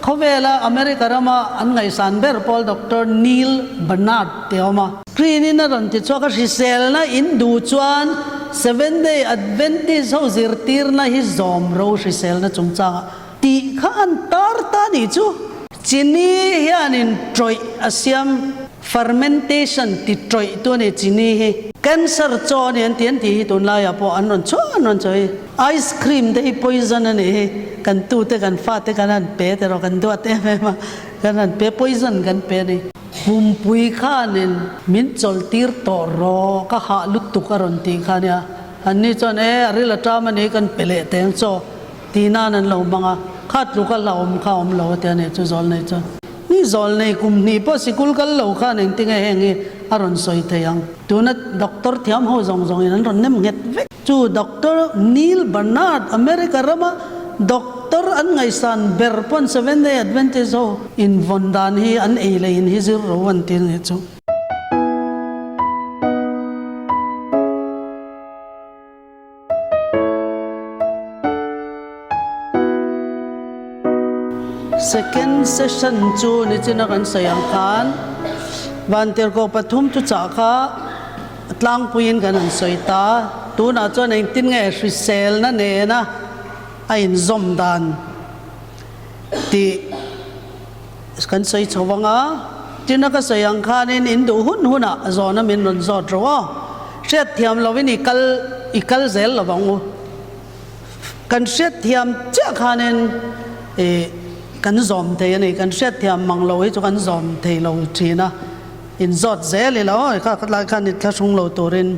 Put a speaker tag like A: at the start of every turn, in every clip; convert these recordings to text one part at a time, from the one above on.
A: เขาเวลาอเมริกาเรามาอันไงสันเบอร์พอลดรนีลบาร์นาร์ดเตียวมาครีนี่นะรันติดชัวก็ชิเซลนะอินดูจวน7 day Adventistเขาจิรตีร์นะฮิซอมเราชิเซลนะจงจ้าตีข้าอันตาร์ตานี่จูจีนี่เฮียนินทรอยอาเซียม fermentation ติดทรอยตัวนี้จีนี่เฮ cancer จอเนี่ยที่อันที่ตุนลายพออันนั้นชัวอันนั้นช่วยไอศครีมที่ poison นั่นเองกันตู้เตกันฟาเตกันนั่นเป๊ะแต่เรากันตัวเตะไม่มากันนั่นเป๊ะ poison กันเป๊ะนี่หุ่มปุยข้านินมินจอลตีร์ต่อรอก็หาลุตุกรันตีข้าเนี่ยอันนี้จนริลตามันเองกันเปล่เตงโซตีน่านั้นเราบังคัดลูกเราข้าวเราเตเนี่ยจะจอลเนี่ยจนนี่จอลเนี่ยกุมนี่พอสิกุลกันเราข้าเนี่ยที่ไงเองอารมณ์สวยเทียงตัวนั้นด็อกเตอร์ที่ทำหัวจงนั้นรอนเนี่ยมึงเห็นเวจูด็อกเตอร์นีลบาร์นาร์ดอเมริกาเรามาด็อกเตอร์อันไงสันเบอร์ปอน7 day Adventistโออินวันดานฮีอันเอเลยอินฮิซิร์วันที่เนี่ยจูsecond session จูนี่จีนักอันสยามขันวันเทอร์โกปฐุมจุจักรตลังปุยนกันอันสวยตาตัวน่าจะในตินไงสิเซลนั่นเองนะไอ้ซอมดันที่กันสวยชวังอ่ะจีนักสยามขันอินดูหุ่นอ่ะจอนะมินนจอดรัวเช็ดเทียมเราวินิคัลเซลเราบังอูกันเช็ดเทียมเจ้าขันกันจอมเทียนี่กันเช็ดเทียมมังเราให้จุกันจอมเทียเราทีนะอินจอดเซลแล้วข้าก็ลายกันนี่ข้าชงเราตัวเรน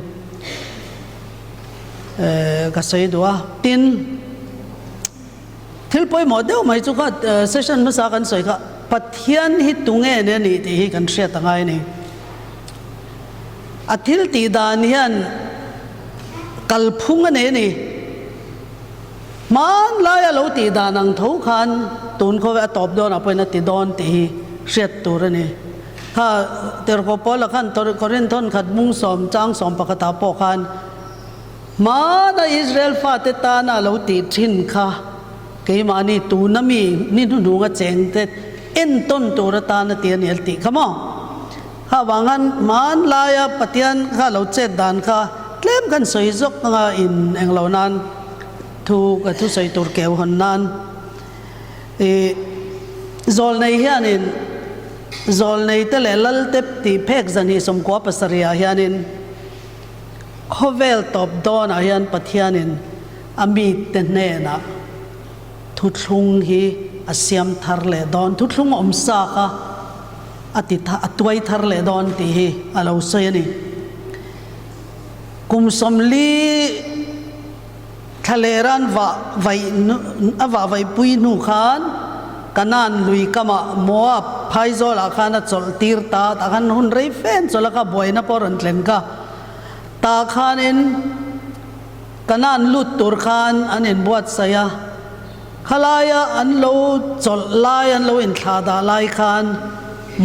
A: ก็ใส่ดูอ่ะตินทิลปอยหมดเดียวไม่จุกัดเซสชันภาษากันใส่ก็ปัทยันฮิตุงเงี้ยเนี่ยนี่ที่กันเช็ดตั้งไงนี่อาทิลตีดานยันกัลพุงเนี่ยนี่มันลายเราตีดานังทุกขันตุนเขาไปตอบโดนเอาไปนัดตีดอนตีเช็ดตัวนี่ถ้าเตอร์กปอลขันตัวคอรินทอนขัดมุงสอมจ้างสอมปกตาปอขันมาในอิสราเอลฟาเตตานาเราตีทิ้นค่ะเกี่ยมานี่ตูนมีนี่ดูงะเจงเตเอ็นต้นตัวตานาเตียนเอลติขมอข้าบางอันมันลายปฏิยันข้าเราเจ็ดดานค่ะเล่มกันสวยจกงาอินเองเหล่านั้นทุกใส่ตัวเกี่ยวหันนั้นจอลในเฮียนินจอลในแต่ละลัลเต็บตีเพกจันฮิสมกว่าภาษาเรียเฮียนินเขาเวลตอบดอนเฮียนปัทยานินอามีเตนเนนะทุกลุงฮีอาเซียมทาร์เลดอนทุกลุงอมซาค่ะอติทาอตวยทาร์เลดอนตีฮีอาลาอุสยนี่กุมสมลีทะเลรันว่าไว้ปุยนุขันกันนั่นลุยกมามัวพายโซลาขันจอลตีร์ตาตาขันหุ่นไรเฟนโซลาก็บ่อยนะพอรันเลนก็ตาขันินกันนั่นลุดตุรขันอันนี้บวชเสียขลายอันโลจอลลายอันโลอินทาดาลายขัน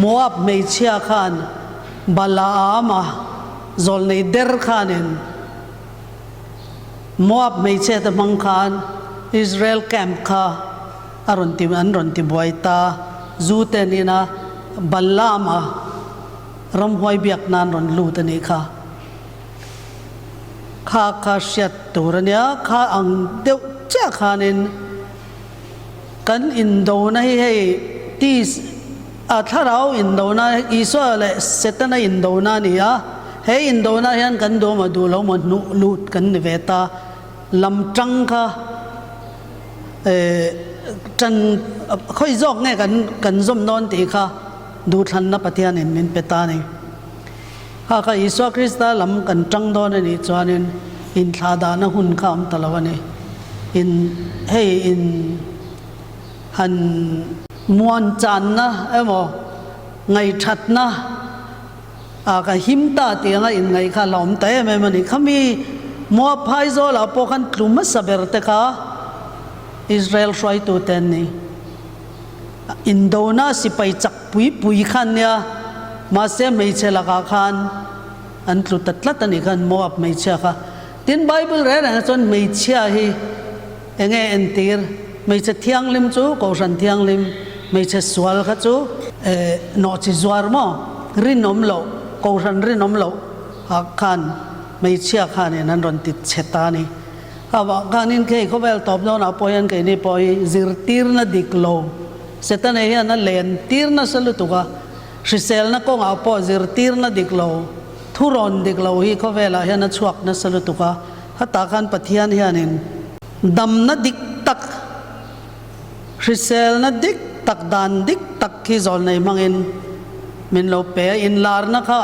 A: มัวไม่เชียขันบาลาอามาจอลในเดร์ขันินมัวไม่เชื่อแต่มังคันอิสราเอลแคมป์ค่ะอรุณติบวยตาจูเตนีนะบัลลามา รำหวยเบียกนานรอนลูตนี่ค่ะข้าข้าเสียตัวเนี่ยข้าอังเดียวเจ้าข้านินกันอินโดนะให้ที่ถ้าเราอินโดนะอิสราเอลเสร็จนะอินโดนะนี่อ่ะให้อินโดนะยันกันดูมาดูเรามาลูดกันเวตาลำจังค่ะจันค่อยจอกเนี่ยกันจมนอนตีค่ะดูทันนับปฏิญาณมินเปตานี่ข้าข้าอิสวาคริสต์ลำกันจังโดนนี่จวนอินทาดานะหุ่นข้ามตลอดนี่อินให้อินหันมวนจันนะหมอไงชัดนะก็หิมตาเตียงอินไงข้าล้อมแต่ไม่มันนี่เขามีมัวพายโซลาพวกขันกลุ่มสับเบอร์เตค่ะอิสราเอลช่วยตัวเต็นนี่อินโดนีเซียไปจักปุยขันเนี่ยมาเสียไม่เชื่อละขันอันตุตัดลัดนี่ขันมัวไม่เชื่อค่ะทินไบเบิลเรื่องนั้นจนไม่เชื่อฮีเองเอ็นตีร์ไม่เชื่อเที่ยงลิมจูก็ฉันเที่ยงลิม ไม่ใช่สวลค่ะจูนอจิจวาร์มอรินอมโลกูรันรินอมโลหักขันไม่เชื่อขันเนี่ยนั้นรอนติดเชตานี่ข้าบอกขันนินเคยเขาเวลตอบโดนเอาปอยันเคยนี่ปอยซิรตีร์นาดิกโลเสตันเฮียนั่นเลนตีร์นาสลุตุกะสิเซลนักกงเอาปอซิรตีร์นาดิกโลทุรอนดิกโลฮีเขาเวลาเฮียนั่นชวกนั่นสลุตุกะข้าตาขันปะเทียนเฮียนินดำนาดิกตักสิเซลนาดิกตักดันดิกตักขี้จอลในมังอินมินโลเปอินลาร์นะคะ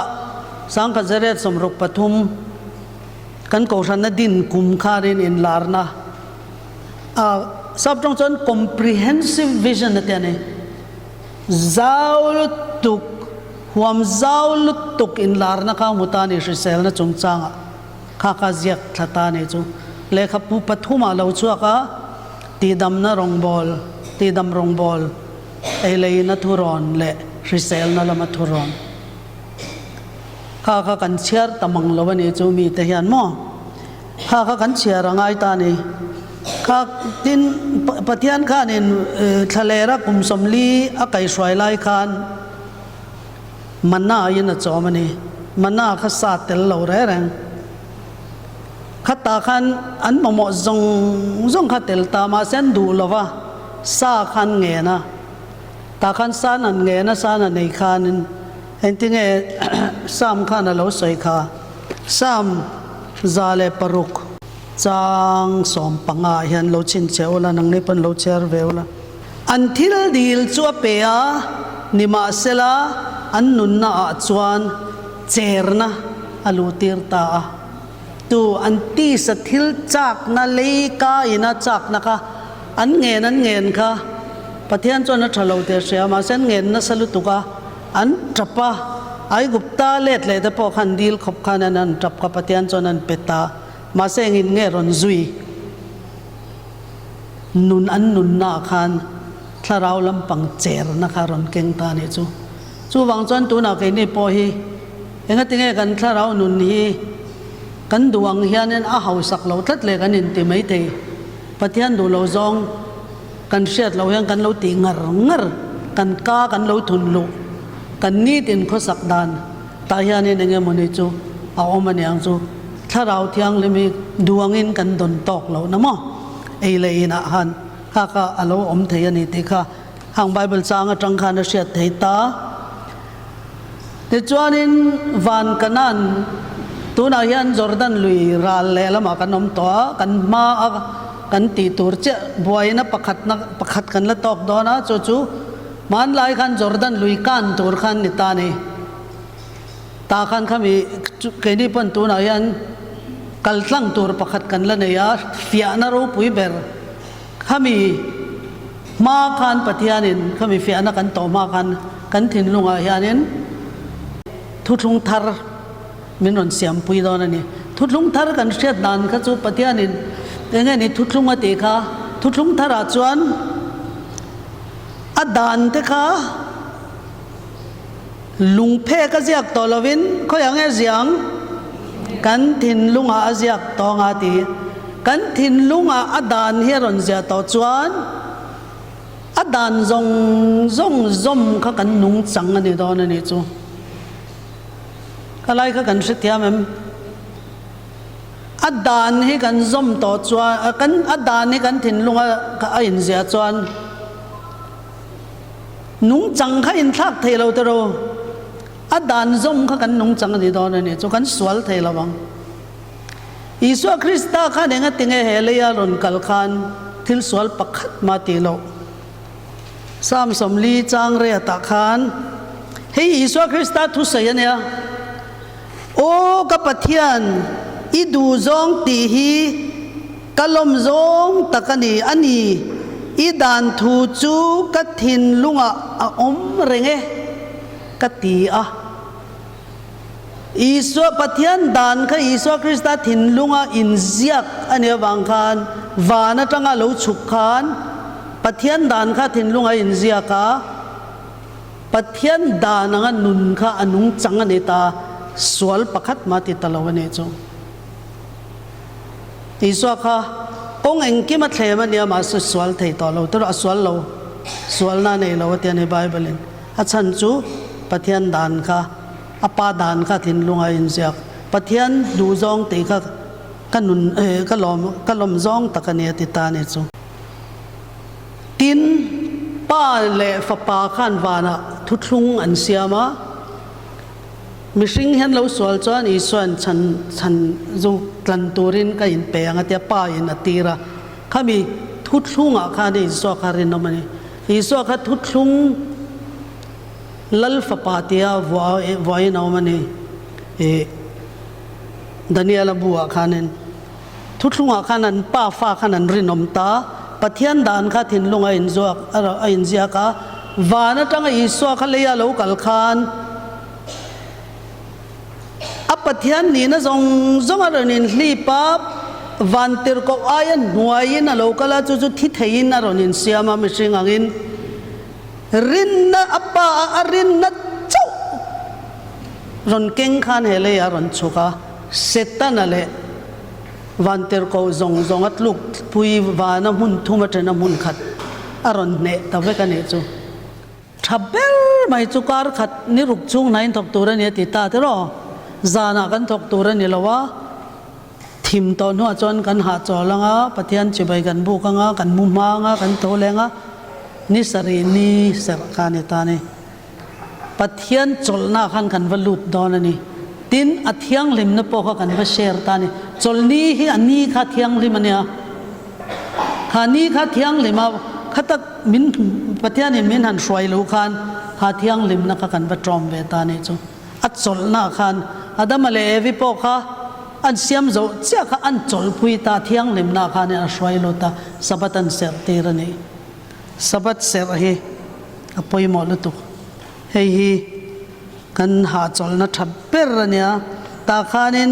A: สังกัดเจริญสมรุปปฐุมกันโกชันนดินกุมคารินอินลาร์นะสับตรงจน comprehensive vision นั่นเองเจ้าลุตุกหวมเจ้าลุตุกอินลาร์นะคะมุตานิสิเซลนะจงจางข้าข้าเจียกทัตานิจูเลขปูปฐุมเราชัวกะตีดำนะรองบอลตีดำรองบอลเอเลยนะทุรอนเละสิเซลนะละมาทุรอนข้ากันเชียร์ตะมังลวันนี้จูมีแต่ยันมั่วข้ากันเชียร์ง่ายตานี่ข้าดินปะเทียนข้านี่ทะเลรักกุมสมลีอาไก่สวยลายคานมันน่ายินจอมันนี่มันน่าข้าสาดเตลเราแรงข้าตาขันอันมอจงข้าเตลตามาเส้นดูลวะซาขันเงนะตาขันซานันเงนะซานันในขันเห็นที่ไงซ้ำข้าน่ะเราใส่ข้าซ้ำซาเลปรุกจางสอมปังอาเห็นเราชินเจ้าละนังนี่เป็นเราเชอร์เวลละอันที่เราดีลจัวเปียนิมาเสลาอันนุนน่าจวนเจรนะอลูติร์ตาตัวอันที่สถิลจากนาเลกาอินาจากนะคะอันเงินค่ะปะเทียนจวนนัทเราเตเสียมาเส้นเงินนั่นสลุตุกะอันจับปะไอ้กุปตาเล็ดเลยแต่พอขันดีลขบขันนั้นจับกับปะเทียนจวนนั้นเปตามาเส้นเงินเงรอนซุยนุนนาขันถ้าเราลำปังเจรนะคะรอนเก่งตาเนี่ยจูวังจวนตัวนักเองนี่พอฮีเองก็ติงกันถ้าเรานุนฮีกันดวงเฮียนอาหาวสักเราทัดเลยกันอินติไม่เตะปะเทียนดูเราจงกันเสียดเรายังกันเราตีงรกันก้ากันเราทุนลุกันนี่ตินข้อสักดานตาเฮียนี่นั่งมันนี่จูเอามันยังจูถ้าเราเที่ยงเลยมีดวงอินกันดนตอกเรานะมั้งไอเลยนะฮันข้าก็เอาเราอมเทียนนี่ติค่ะหางไบเบิลจางจังขันเสียดเทตาแต่จวนอินวันกันนั้นตัวนายันจอร์แดนลุยรัลเลละมากันนมตัวกันมากันตีตัวเจ้าบวยนะประคัดกันละตอกดอนะจู่มันไล่ขันจอร์แดนลุยกันตัวขันนิตานีตาขันขมีเกนี่พันตัวนายันกัลลังตัวประคัดกันละเนี่ยฟิอานารูปุยเบอร์ขมีมาขันปฏิญาณินขมีฟิอานากันต่อมากันถิ่นลุงอาญานินทุทุงทาร์มินนเสียมปุยดอนันนี่ทุลุงทาร์กันเสียดานข้าจูปฏิญาณินยังไงนี่ทุลุงมาเตะข้าทุลุงทาร์จวนอดานเตะข้าลุงเพก็เสียกตอลวินเขาอย่างไงเสียงกันถิ่นลุงอาเสียกตองอาตีกันถิ่นลุงอาอดานเฮรอนเสียต่อจวนอดานจงข้ากันนุงจังอันนี้ดอนันนี่จูก็ไล่กันสิทธิ์มันอดานให้กันจมต่อจวนกันอดานให้กันถิ่นลุงก็อินเสียจวนนุงจังข้าอินทักเทเราตัวอดานจมข้ากันนุงจังนี่ดอนนี่จูกันสวลเทเราบังอิสุคริสต์ข้าเนี่ยติงเฮลียรุนกัลขันทิลสวลปักขัดมาตีโลสามสมลีจังเรียตะขันเฮ้ยอิสุคริสต์ทุเสียเนี่ยโอ้กับปะเทียนอีดูจงตีฮีกลมจงตะกันนี่อันนี้อีดานทูจูกัทินลุงอมเรงกัตีอีสวปะเทียนดานค่ะอีสวคริสต์ทินลุงอินเซียกอันนี้บางคันวานะจังเราฉุกขันปะเทียนดานค่ะทินลุงอินเซียกปะเทียนดานงนุนค่ะอนุงจังอันนี้ตาสวลประคัดมาติตลอดเนี่ยจูอีสวะค่ะกงเองกิมาเทมันเนี่ยมาสวลเทตลอดตัวสวลเรา สวลนาในเราเตียในไบเบิลินอาชันจูปะเทียนดานค่ะอปาดานค่ะทินลุงอินเสียกปะเทียนดูจองตีค่ะกันนุนกันลมจองตะกันเนติตาเนจูตินป้าเล่ฝปาขันวานะทุกลุงอันเสียมามิสิงเห็นเราสวลจวนอีส่วนฉันจูกลันตูรินก็อินเปียงเตียป้าอินอตีระข้ามีทุกลุงอ่ะข้านี่สวคารินนมันอีสวข้าทุกลุงลัลฝปาเตียวายนอมันดานิเอลบัวข้านินทุกลุงอ่ะข้านั้นป้าฟ้าข้านั้นรินอมตาปะเทียนดานข้าทินลุงอินจวกอินเสียก้าวานะจังอีสวข้าเลยาลูกัลขานอัปเทียนนี่นะจงอะไรนี่ลีปับวันเตอร์ก็อายันหน่วยนะโลกละจุดที่เทียนนะรอนินเสียมาไม่ใช่งังินรินนะอัปปะรินนะเจ้ารอนเก่งขันเฮเลยรอนชุกะเสตันอะไรวันเตอร์ก็จงอัดลูกปุยวานะมุนทุ่มเทนะมุนขัดอรอนเนตเวกันเนจูทับเบลไม่จุกการขัดนี่รุกจุงไหนทบตัวเนี่ยติดตาเถอะจานากันทกตัวนี่ละว่าทิมตอนหัวจนกันหาจอละงะปะเทียนจิบไปกันบุกงะกันมุมางะกันโตเลงะนิสรีนี่เสกการเนี่ยตานี่ปะเทียนจลนาขันกันวลุดดอนนี่ตินอัธยังลิมนปอกกันวเชร์ตานี่จลนี้ฮีอันนี้ขัดยังลิมเนี่ยขานี้ขัดยังลิมาขัดมินปะเทียนนี่มินหันช่วยลูกขันขัดยังลิมนักกันวตรอมเวตานี่จูอัดจลนาขันอาดามเลวิปอกะอันเสียมโจเจ้าข้าอันจลพุยตาเที่ยงลิมนาคาเนี่ยช่วยลดตาสับตันเสตีรนี่สับเสรเฮอภัยหมดลุตุเฮ้ยกันหาจลนัทับเปรเนี่ยตาขานิน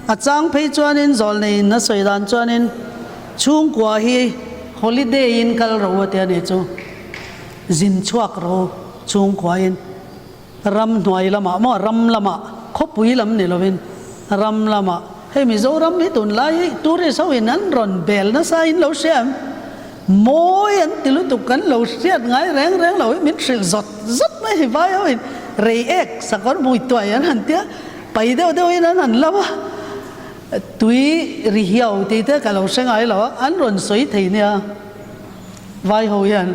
A: อาจารย์เพย์จวนินจลนี่นัสวยดานจวนินช่วงกว่าฮีฮอลิเดย์อินกัลเราเตียนี่จูจินชวกเราช่วงกว่าอินรำหน่วยละมะมั่วรำละมะคบปุยลำนี่เราเป็นรำละมะให้มิโซรำให้ตุนไล่ตัวเรื่องวินันรอนเบลนะสายเราเสียมโมยันติลุตุกันเราเสียดไงแรงเรามิตรสิลจดไม่ให้ไว้เอาเป็นเรย์เอ็กสักคนบุยตัวยันหันเตี้ยไปเดียวนั้นหันละวะตุยริเฮียวตีเตี้ยกับเราเสียงไงเราอันรอนสวยทีเนี่ยไว้หัวยัน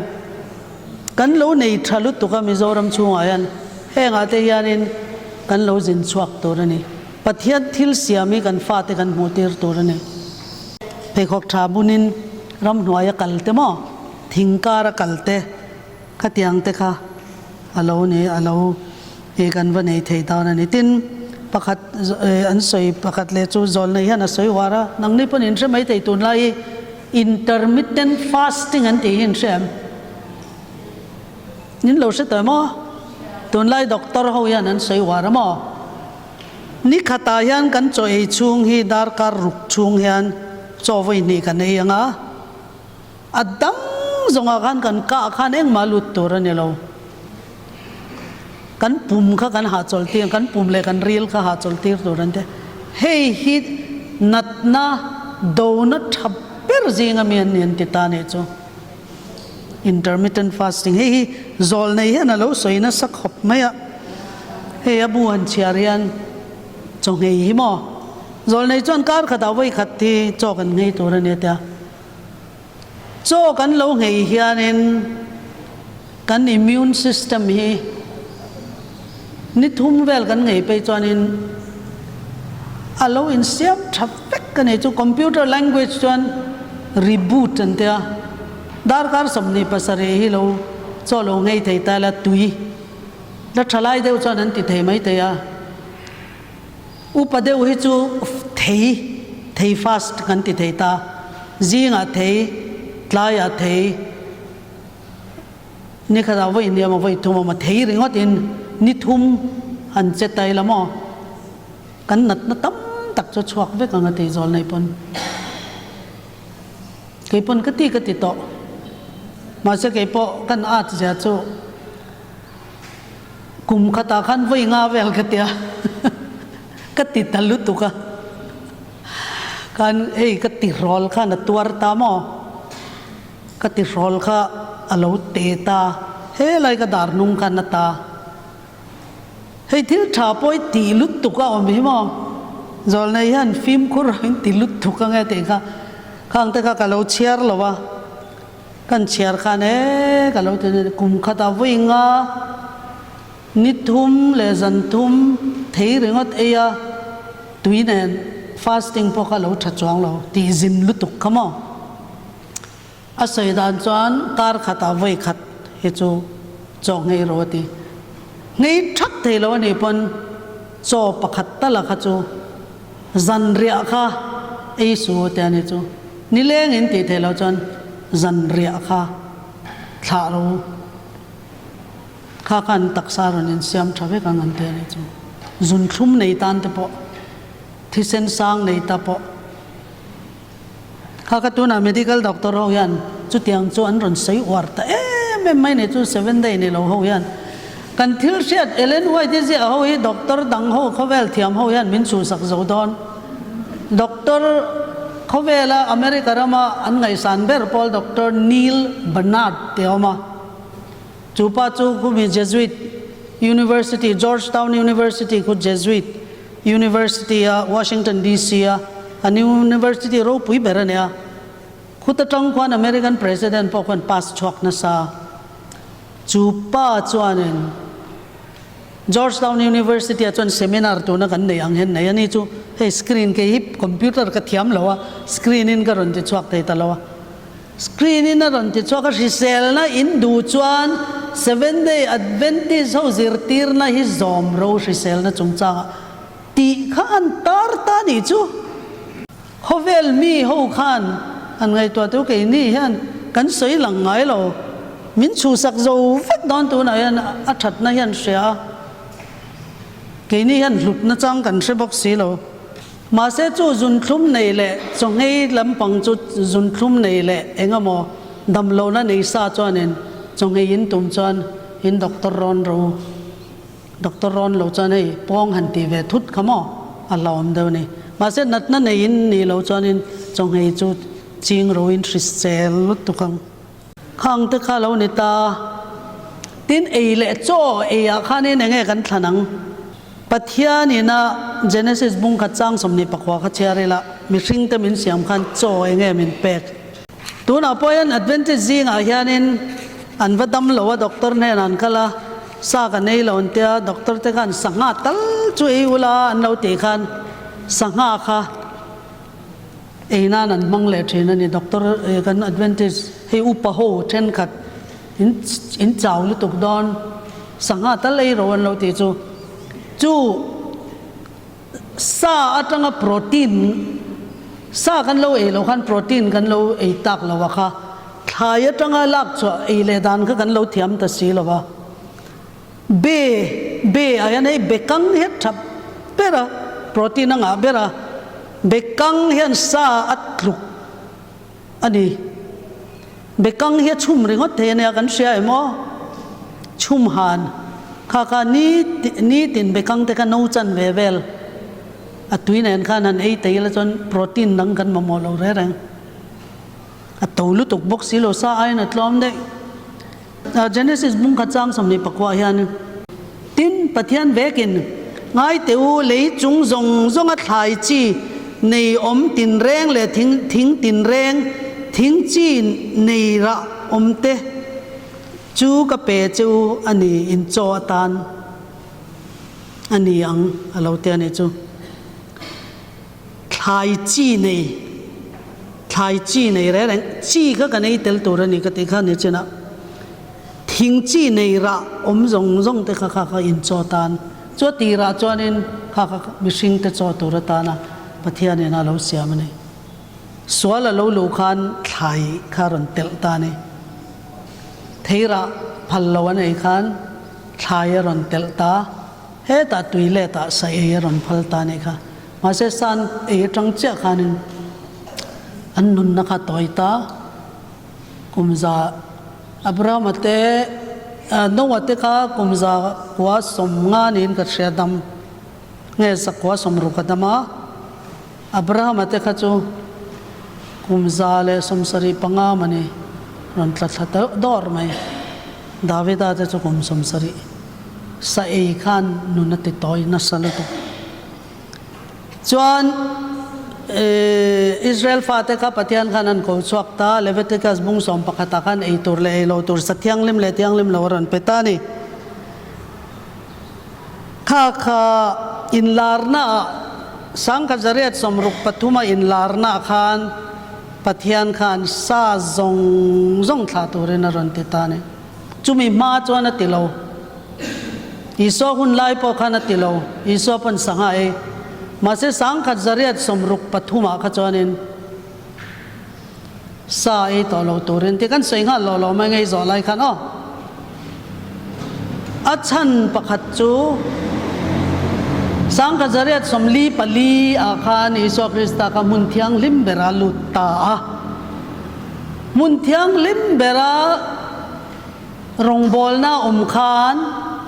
A: กันเราในทะลุตุกันมิโซรำช่วงยันเฮงอาเตียนินกันเราจินชวกตัวนี้ปะเทียนทิลเสียมีกันฟาเตกันโมเตอร์ตัวนี้เพคอกทาบุนินรำหน่วยกัลเตมอทิงการกัลเตขัดยังเตค่ะอาเราเนี่ยอาเรากันวันนี้เทตานันนี่ตินประคัดอันสวยประคัดเลจูจอลในฮันสวยวาระนังนี่ปนินใช่ไหมแต่ตุนไล intermittent fasting อันที่เห็นใช่ไหมนี่เราเสด็จมั้งตุนไลด็อกเตอร์เขายันนั้นสวยวาระมั้งนี่ขัดตายันกันโจยชุงฮีดาร์การรุกชุงยันโจวินี่กันเองอ่ะอัดดังจงอากันก้าขันเองมาลุดตัวนี่เรากันปุ่มข้ากันหาจลตีกันปุ่มเลยกันรีลข้าหาจลตีตัวนั้นเด้เฮ้ยฮิตนัดน่าโดนัททับเปิร์จิงามีอันนี้ติดตาเนี่ยจ้ะ intermittent fasting เฮ้ยจอลในเห็นเราสวยนะสักขบไหมอ่ะเฮ้ยบัวเชียร์ยันจงเฮ้ยมั้งจอลในจวนการขัดเอาไว้ขัดที่จอกันไงตัวนั้นเนี่ยเด้จอกันเราเฮ้ยยันกัน immune system เฮ้นี่ทุ่มเวลกันไงไปจวนนินอาเราอินเสียบทับเฟกกันไงจูคอมพิวเตอร์ language จวนรีบูตอันเดียดาร์การสมนิปัสเรฮิเราจอเราไงไทยแต่ละตุยแล้วทลายเดียวจวนนั้นติดไทยไหมเตียอุปเดียวให้จูไทย fast กันติดไทยตาจีงอ่ะไทยลายอ่ะไทยนี่ข้าว่าอินเดียมาไว้ทุ่มมาไทยริงว่าตินนี่ทุ่มอันเจตัยละมั้งกันนัดตั้มตักจะชวกไว้กันกันที่จอลในปนเกี่ยปนก็ตีโตมาเสกเกี่ยปกันอาจจะจูกุมขตาขันไว้งาเวลกันเตียก็ติดตลุตุกะกันเฮ้ยก็ติดรอลข้านัดตัวตามอก็ติดรอลข้า alo te ta he lai ka dar nung kan na ta hei thil tha poi ti lut tu ka om hi mo zol nei han film khur hin ti lut tu ka nge te kha khang te ka lo chiar lo wa kan chiar khan e ka lo te kum khata winga nithum le zanthum thei ringot eya tuinen fasting po ka lo tha chuang lo ti zin lut tu khamo a sei dan chuan kar khata voi khat he chu chok ngei ro ti ngei thak thei lo ni pon cho pakhat ta la kha chu zan ria kha ei su te ani chu ni leng in ti thei lo chuan zan ria kha thla ro kha kan taksa ron in siam thave ka ngan te ani chu zun thlum nei tan te po thisen sang nei ta po kha ka tu na medical doctor ho yan chu tiang chu an ron sei war ta me mai ne chu 7 day ni lo ho yan kan thil siat Ellen White ji ho hi doctor dang ho khovel thiam ho yan min chu sak zo don doctor khovela America rama an ngai san ber pol Dr. Neil Bernard teoma chupa chu ku mi Jesuit University Georgetown University ku Jesuit University Washington DC a new university ro pui berania khuta tang kwan American president po kwan pass chok na sa chupa chuanin Georgetown University a chuan seminar tu na kan nei ang hen nei ani chu he screen ke hip computer ka thiam lawa screen in ka ron ti chuak te ta lawa screen in ron ti chuak a risel na in du chuan 7 day Adventist ho zirtir na hi zom ro risel na chungcha ti kha an tar ta ni chu hovel mi ho khan an ngai to tu ke ni hian kan soi lang ngai lo min chu sak zo vek don tu na yan a that na yan sia ke ni hian hlut na chang kan se bok si lo ma se chu zun thlum nei le chong ngei lampang chu zun thlum nei le engamo dam lo na nei sa chuanin chong ngei in tum chuan in doctor ron lo chuan ei pong han ti ve thut khamo a lawm deu ni ma se nat na nei in ni lo chuanin chong ngei chu ching ro in risel lut tu khang te kha lo ni ta tin ei le cho ei a kha ni nge kan thlanang pathian ina Genesis bung kha chang somni pakwa kha chiarela mi hring te min siam khan cho enge min pek tuna poyan Adventist jing a hianin an vadam lo wa doctor ne nan kala sa ka nei lo tia doctor te kan sanga tal chu ei ula an lo te khan sanga kha eina nan mangle thina ni doctor kan Adventist he upa ho then khat in chaw lu tuk don sanga tal ei ro an lo ti chu sa atanga protein sa kan lo e lo khan protein kan lo e tak lo wa kha thai atanga lak cho e le dan ka kan lo thiam ta si lo wa be ayan ei bekang he thap pera protein nga bera bekang hian sa atluk ani bekang hi chum ringot the ne kan sia emo chum han kha ni tin bekang te ka no chan vevel atuin en khan an ei te la chon protein nang kan mo lo re rang atolu tok box silo sa ai na tlom de Genesis bung kha chang somni pakwa hian tin pathian vekin ngai teu le chung zong a thlai chi nei om tin reng le thing tin reng thing chi nei ra om te chu ka pe chu ani in cho tan ani ang alo te ani chu thai chi nei re reng chi ka ka nei tel tur ani ka te kha ni chena thing chi nei ra om zong te kha in cho tan cho ti ra chuanin kha mi hring te cho tur ta na pathian ena lo siam ani swala lo khan thai kharon tel ta ni theira phallo anei khan thai ron tel ta he ta tuile ta sa e ron phal ta ni kha ma se san e tang che khanin an nun na kha toi ta kumza Abraham ate no ate kha kumza kwa som nga nin ka shedam nge sa kwa som ru ka dama Abraham ate kha chu kumza le som sari panga mani รอนตรัสดอร์ไหมดาวิดาจะกุมสมสริสะเอขันนุนติตอยนัสลัตุจวนอิสราเอลฟาเตกับปฏิญาณขันันเขาสวกตาเลเวติกัสบุงสมปะขัตกันเอตุรเลโลตุรสัตยังลิมเลตยังลิมลาวรันเปตานีข้าอินลาร์นาสังกัจเรียดสมรุปปฐุมาอินลาร์นาขันปฏิญาณขันซาซงท่าตุเรนรันติตานีจุมีมาจวนติโลอิโซหุนไลปอขันติโลอิโซปันสังไอมาเสสังขัดจริยสมรุปปฐุมาขจรนินสายต่อเราตัวเรนที่กันสวยงามเราไม่ไงจ่อไล่ขันอ๋ออัจฉริปะขัดจูสังขัดจริยสมลีปลีอาคารอิโซคริสตากับมุนเทียงลิมเบราลุตตามุนเทียงลิมเบรารงบอลนาคาน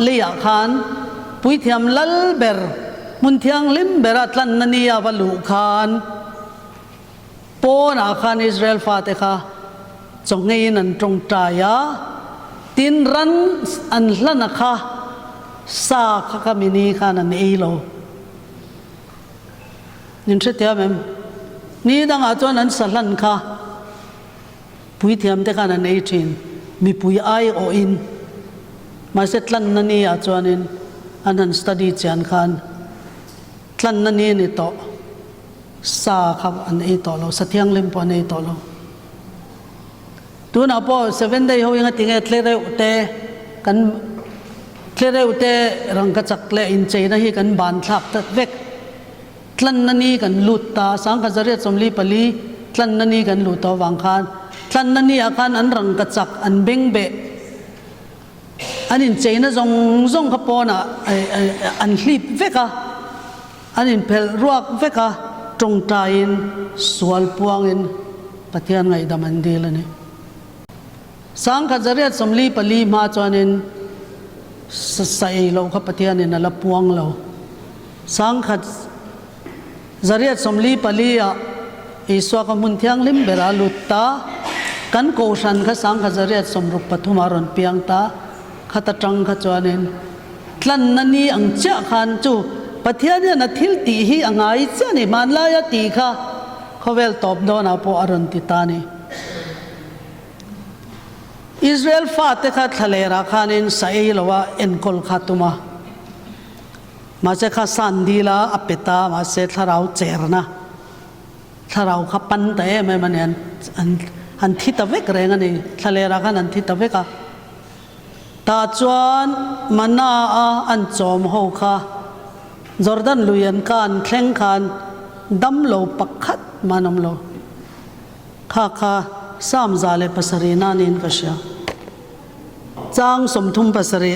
A: เลียคานปุยเทียมลัลเบรมุนเทียงลิมเบรัตลันนันียาบลูคานปอนอาคานอิสราเอลฟาเตคาจงเงินันตรงใจยาตินรันอันลันนะคะสาขกามินีขานันเอโลนินเสตียมนี่ดังอาจารย์นั้นสลันค่ะปุยเทียมเตขานันเอชินมีปุยไอโออินมาเสตลันนันีอาจารย์นินอันนั้นสตูดีเจียนขันลันนันนี่ต่อสาขับอันนี้ต่อเราสัตยังลิมปอนนี้ต่อเราตัวน่ะพอ7 day เขายังติงเอทเลเรอุเตกันทเลเรอุเตรังกัจักเลอินเจนะฮีกันบานทับตัดเวกลันนันนี่กันลุตตาสังกัจเรียสมลีปลีลันนันนี่กันลุตตาวังคานลันนันนี่อาคารอันรังกัจักอันเบงเบอันอินเจนะจงขปอนะอันลีบเวกะอันนี้เพลรวกเวกะตรงใจอินสวลปวงอินปฏิญาณไงดามันดีเลยนี่สังขจริยสมลีปลีมาจวนินใส่เราขับปฏิญาณนี่ละปวงเราสังขจริยสมลีปลีอ่ะอิสวากมุนเทียงลิมเบราลุตตากันโกชันข้าสังขจริยสมรุปปฐุมารอนเปียงตาขัดจังขจวนินทันนันนี่อังเจ้าขันจูปฏิญาณเนี่ยนัดทิลตีฮีอ่างไอเจ้านี่มันลายตีค่ะเขาเวลตอบโดนอาปอรันติตานีอิสราเอลฟาเตขัดทะเลราคานินสายลว่าเอ็นกอลขัตุมามาเสข้าสันดีละอเปตามาเสทาราวเจรนะทาราวขับปันเตะไม่มันอันทิตเวกเรงนี่ทะเลราคานันทิตเวกะตาจวนมันน่าอันจอมโฮค่ะจอร์แดนลุยันคานแข่งขันดำโลปักขัดมานำโลข้าสามซาเลปัสรีนานินกษยาจางสมทุมปัสรี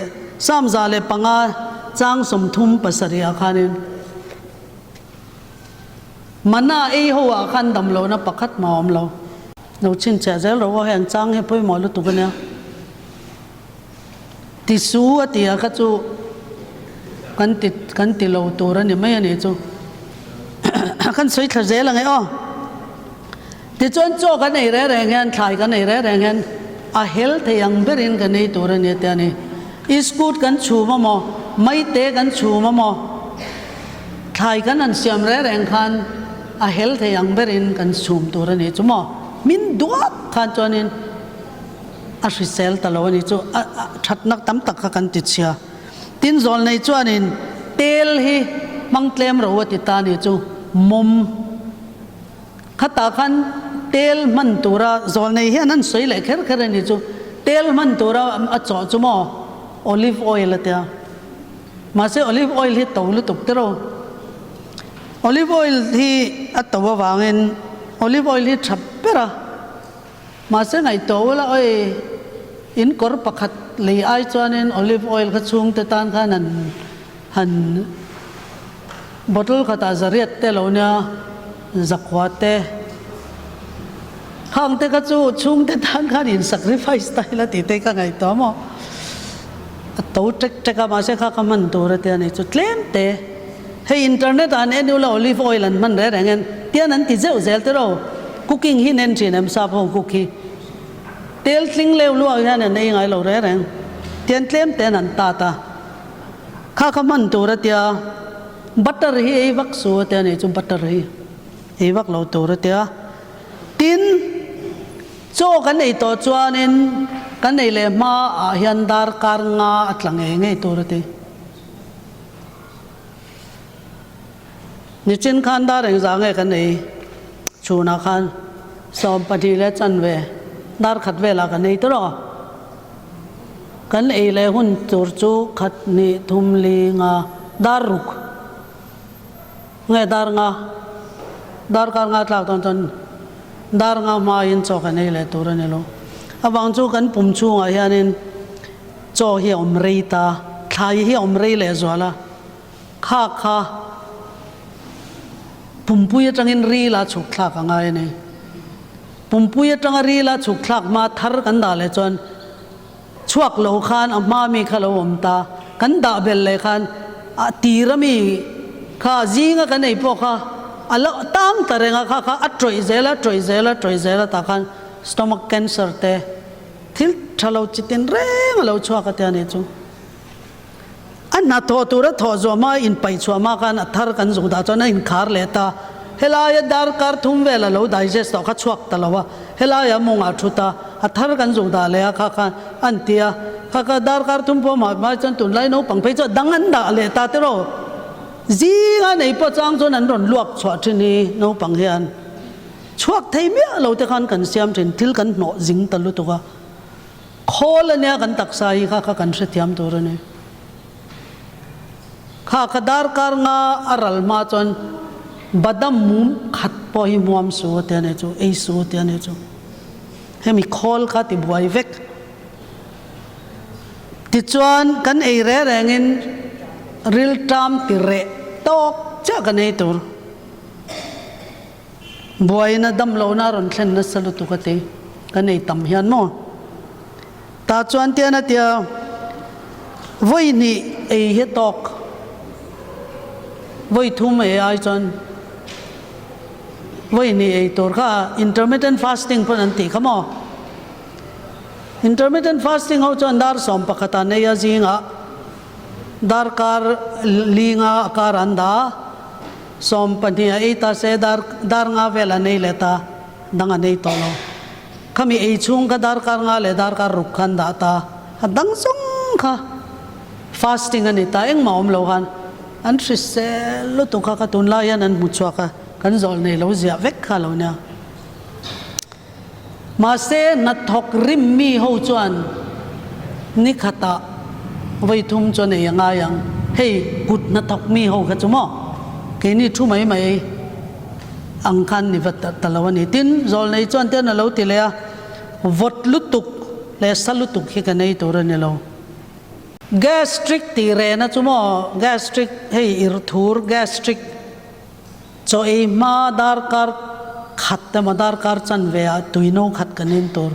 A: สามซาเลปังอาจางสมทุมปัสรีอาคานินมันน่าหัวอาคานดำโลนะปักขัดมาอมโลเราชินเจเจเราว่าแห่งจางให้พ่อหมอลุตุกันเนี่ยติสูติอาคัจูกันติโลตัวรันเนี่ยไม่อันนี้จูกันสวยทะเจลังไงอ๋อที่จวนโจกันในแร่แรงเงินถ่ายกันในแร่แรงเงินอาเฮลที่ยังเบรินกันในตัวรันเนี่ยแต่นี่อิสกูดกันชูมาโมไม่เตะกันชูมาโมถ่ายกันนั่นเสียมแร่แรงคันอาเฮลที่ยังเบรินกันชูมตัวรันเนี่ยจูโมมินดัวคันจวนินอาศิเซลตลอดนี่จูชัดนักตั้มตักกันติดเชียตินจอลในจวนินเตลฮีมังเตลมเราติตานี่จูมุมขัตาขันเตลมันตัวระจอลในเฮียนั้นสวยเลยแค่นี่จูเตลมันตัวระจ่อจูโมโอลิฟออยล์ละเตียมาเสโอลิฟออยล์ที่ตัวลุตุกเตโรโอลิฟออยล์ที่อัตตัววางเงินโอลิฟออยล์ที่ฉับเปร่ามาเสไงตัวละอินกอร์ปักขัดเลยไอจวนเงินโอลิฟออยล์ขัดช่วงเตตานขันนั้นหันบอทลขัดอาจจะเรียดเตลเอาเนี่ยจักวัดเตข้างเตขัดช่วงเตตานขันอินสักริไฟส์ไตล์ละติเตก็ไงตัวมั้งตัวเทคมาเสข้าคำมันตัวระเตียนี่จุดเล่มเตให้อินเทอร์เน็ตอันนี้ดูละโอลิฟออยล์มันเรื่องเงินเตียนั้นติดเจ้าเซลต์เราคุกกิ้งหินเอนจินเอ็มซาพงคุกกี้ tel tling leo lu hian an ei ngai lo re reng tian tlem ten an ta ta kha kha man tur atia butter hi ei vak su te nei chu butter hi ei vak lo tur atia tin cho kan ei to chuanin kan ei le ma a hian dar kar nga atlang e ngei tur ati ni chin khan dar eng za nge kan ei chuna khan som pati le chan ve dar khat ve la kan ei to ro kan ei le hun tur chu khat ni thum li nga dar ruk nge dar nga dar kar nga tlak ton ton dar nga ma in cho kan ei le tur ani lo awang chu kan pum chu nga hianin cho hi om rei ta thlai hi om rei le zwala kha kha pumpui atangin ri la chuk thlak anga ne pumpui atang ri la chuk thlak ma thar kan da le chon chuak lo khan amma mi khalo om ta kan da bel le khan a tirami kha zinga kan ei po kha ala tam tarenga kha kha atroi zela ta khan stomach cancer te thil thalo chitin reng lo chua ka ta ne chu anna to tura tho zo ma in pai chua ma kan athar kan zu da chona in khar leta helaya dar kar thum vela lo digest to kha chuak ta lawa helaya monga thuta athar kan zu da le kha kha antia kha kha dar kar thum po ma chan tun lai no pang phei cho dangan da le ta te ro ji nga nei po chang chon an ron luak chwa thini no pang hian chuak thei me lo te khan kan siam thin thil kan no jing ta lu to ga khol ania kan taksai kha kha kan se thiam tur ne kha khadar kar nga aral ma chon badam mum khat po hi muam su te ne chu ei su te ne chu hemi khol kha ti buai vek ti chuan kan ei re rengin ril tam ti re tok cha kan ei tur buai na dam lo na ron thlen na salu tu ka te kan ei tam hian mo ta chuan te na tia voi ni ei he tok voi thum e ai chon voi ni ei tor kha intermittent fasting pon an ti khamo intermittent fasting ho chon dar som pakhata ne ya jinga dar kar linga kar anda som pania eta se dar nga vela nei leta danga nei tolo kami ei chung ka dar kar nga le dar kar ruk khan da ta dang song kha fasting ani ta eng maom lo han an trisel lu tu kha ka tun la yan an mu chwa ka kan zol nei lo zia vek kha lo na ma se na thok rim mi ho chuan ni khata voi thum chon e nga yang hey gut na thok mi ho kha chumo ke ni thu mai mai ang khan ni vat talawani tin zol nei chuan te na lo ti le vot lutuk le salutuk hi ka nei tur ni lo gastric ti re na chumo gastric hey ir thur gastric cho e ma dar kar khat ta ma dar kar chan ve a tuino khat kanin tur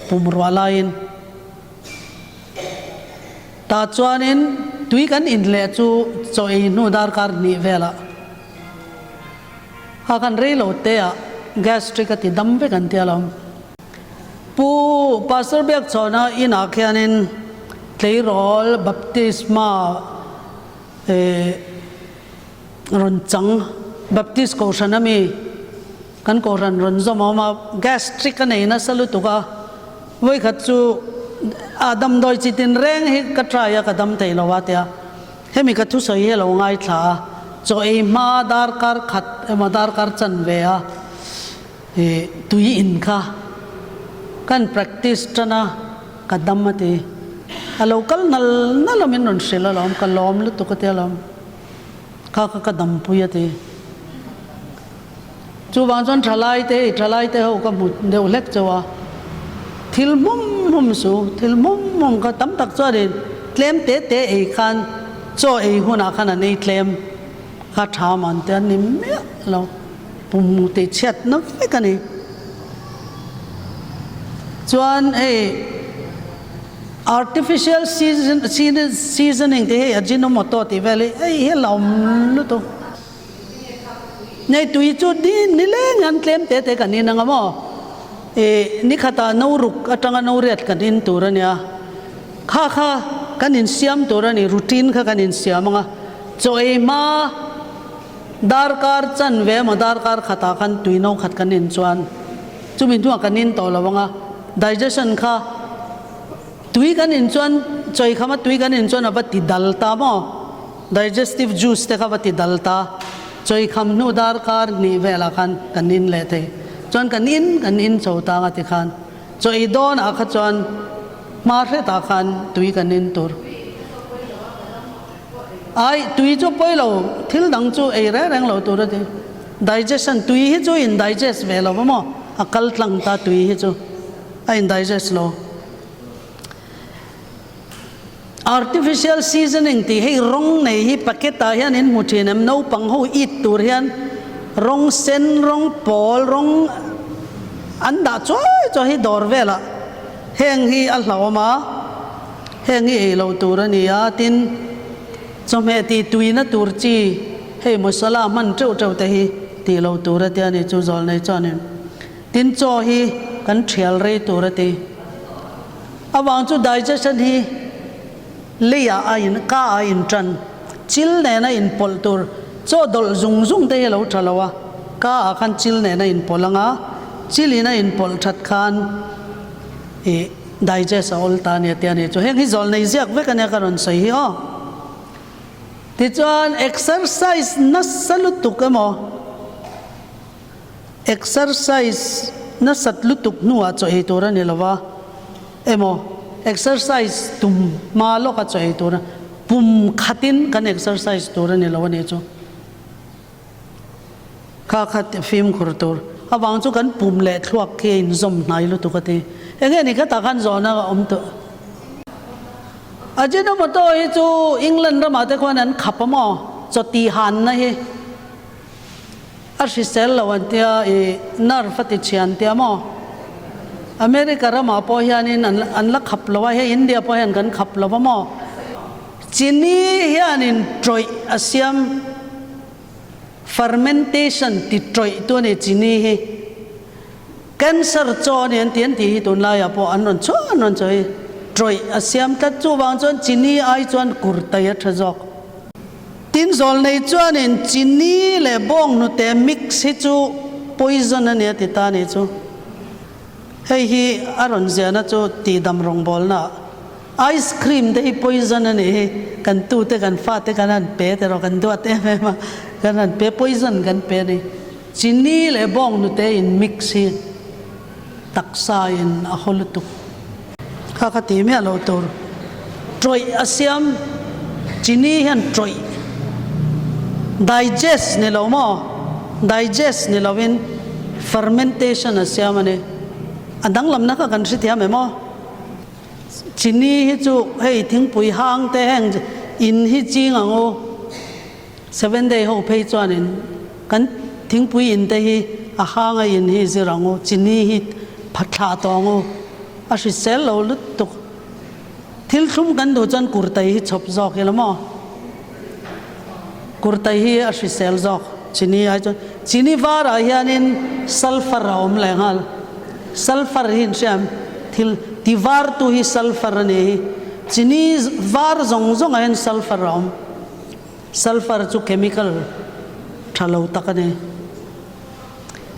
A: pumrwala in ta chuanin tui kan in le chu cho e nu dar kar ni vela ha kan re lo te a gastric ati dam ve kan te alom pu pastor bek chona in a khianin tleirol baptisma ron chang baptist ko shanami kan ko ran ron zo ma gastric kan ei na salu tu ka voi khat chu adam doi chitin reng hi ka traya ka dam thei lowatia hemi ka thu soi he lo ngai thla cho ei ma dar kar khat ma dar kar chan ve a tui in kha kan practice tana ka dam ate a local nal min non sela lom ka lom lu tu ka te lom kha ka dam puyate chu wang chon thalai te ho ka mu deu lek chawa thil mum su thil mum ka tam tak cho de tlem te ei khan cho ei huna khan nei tlem kha tha man te ni me lo pum te chet na fe ka ni chuan artificial seasoning te ajinomoto ti vele he lom lu to nei tui chu di ni le ngan tlem te ka ni na ngamo ni khata no ruk atanga no riat kan in turania kha kan in siam turani routine kha kan in siamanga choi ma darkar chan ve ma darkar khata kan tuino khat kan in chuan chumin tu kan in to lawanga digestion kha tui kan in chuan choi khama tui kan in chuan abati dalta mo digestive juice te kha bati dalta choi kham nu darkar ni vela kan kan in le the chuan kan in chota nga ti khan choi don a kha chuan ma hre ta khan tui kan in tur ai tui chu poilo thil dang chu ei re reng lo tur de digestion tui hi chu in digest ve lo mo akal tlang ta tui hi chu a in digest lo artificial seasoning ti hei rong nei hi packet ta hian in mutin em no pang ho eat tur hian rong sen rong pol rong anda choi cho hi dor vela heng hi a hlawma heng hi ei lo tur ani a tin chome ti tuina tur chi hei masala man treu treu te hi ti lo tur ati ani chu zol nei chanin tin cho hi kan thial rei tur ati awang chu digestion hi leya ain ka ain tran chil ne na in pol tur cho dol zung zung te lo thalawa ka khan chil ne na in polanga chilina in pol that khan e digest all ta ne te ani cho heng hi zol nei ziak ve kan ya karon sei hi ho ti chuan exercise na salut tukamo exercise na satlu tuk nuwa cho hi tur ani lawa emo exercise tum malo ka choi tur pum khatin kan exercise tur ni lawani chu kha khat film khur tur awang chu kan pum le thluak ke in zom nai lu tukati enge ni ka ta kan zona om to ajeno moto hi chu England ra ma te khwan an khapamo cho ti han na hi arsisel lawantia e nar fati chian tia mo America ra ma po hianin an la khap lawa he India po hian kan khap lawa mo chini hianin troi asiam fermentation ti troi tu ne chini hi cancer cho ne an tian ti hi tun la ya po an non choi troi asiam ta chu wang chon chini ai chon kurtai a thajok tin zol nei chuan in chini le bong nu te mix hi chu poison ani ti ta ni chu hei hi aron ziana chu ti dam rong bol na ice cream te poison ani kan tu te kan fa te kan an pe te ro kan do te me ma kan an pe poison kan pe ni chini le bong nu te in mix hi taksa in a holutuk kha kha ti me lo tur troi asiam chini han troi digest ni lo mo digest ni lovin fermentation asiam ani adang lam na ka kan si thiam emo chini hi chu hei thing pui hang te heng in hi ching ango 7 day ho phei chuan in kan thing pui in te hi a hang a in hi zirango chini hi phatha tongo a si sel lo lut tuk thil thum kan do chan kurtai hi chop jok elamo kurtai hi a si sel jok chini ai chon chini var a hianin sulfur om lengal sulfur hin sham thil tivar tu hi sulfur ne chini var zong zong en sulfur om sulfur chu chemical thalo takane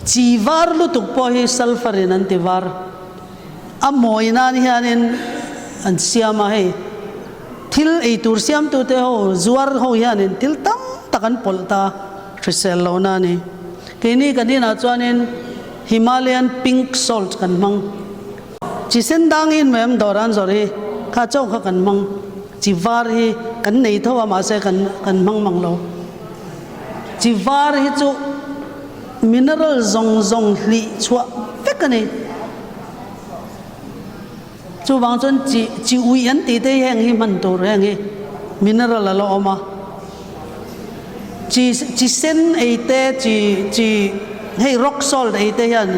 A: chi var lu tuk po hi sulfur in an tivar amoina ni hanin an siama he thil ei tur siam tu te ho zuar ho hianin til tam takan polta trisel lo na ni kini kanina chuanin Himalayan pink salt kan mang chi sen dang in mem doran zori kha chau kha kan mang chi var hi kan nei thowa ma se kan mang lo chi var hi chu mineral zong hli chua vekani chu wang chon chi ui an ti te heng hi man tur heng hi mineral lo oma chi sen ei te chi hei rock salt ei te hian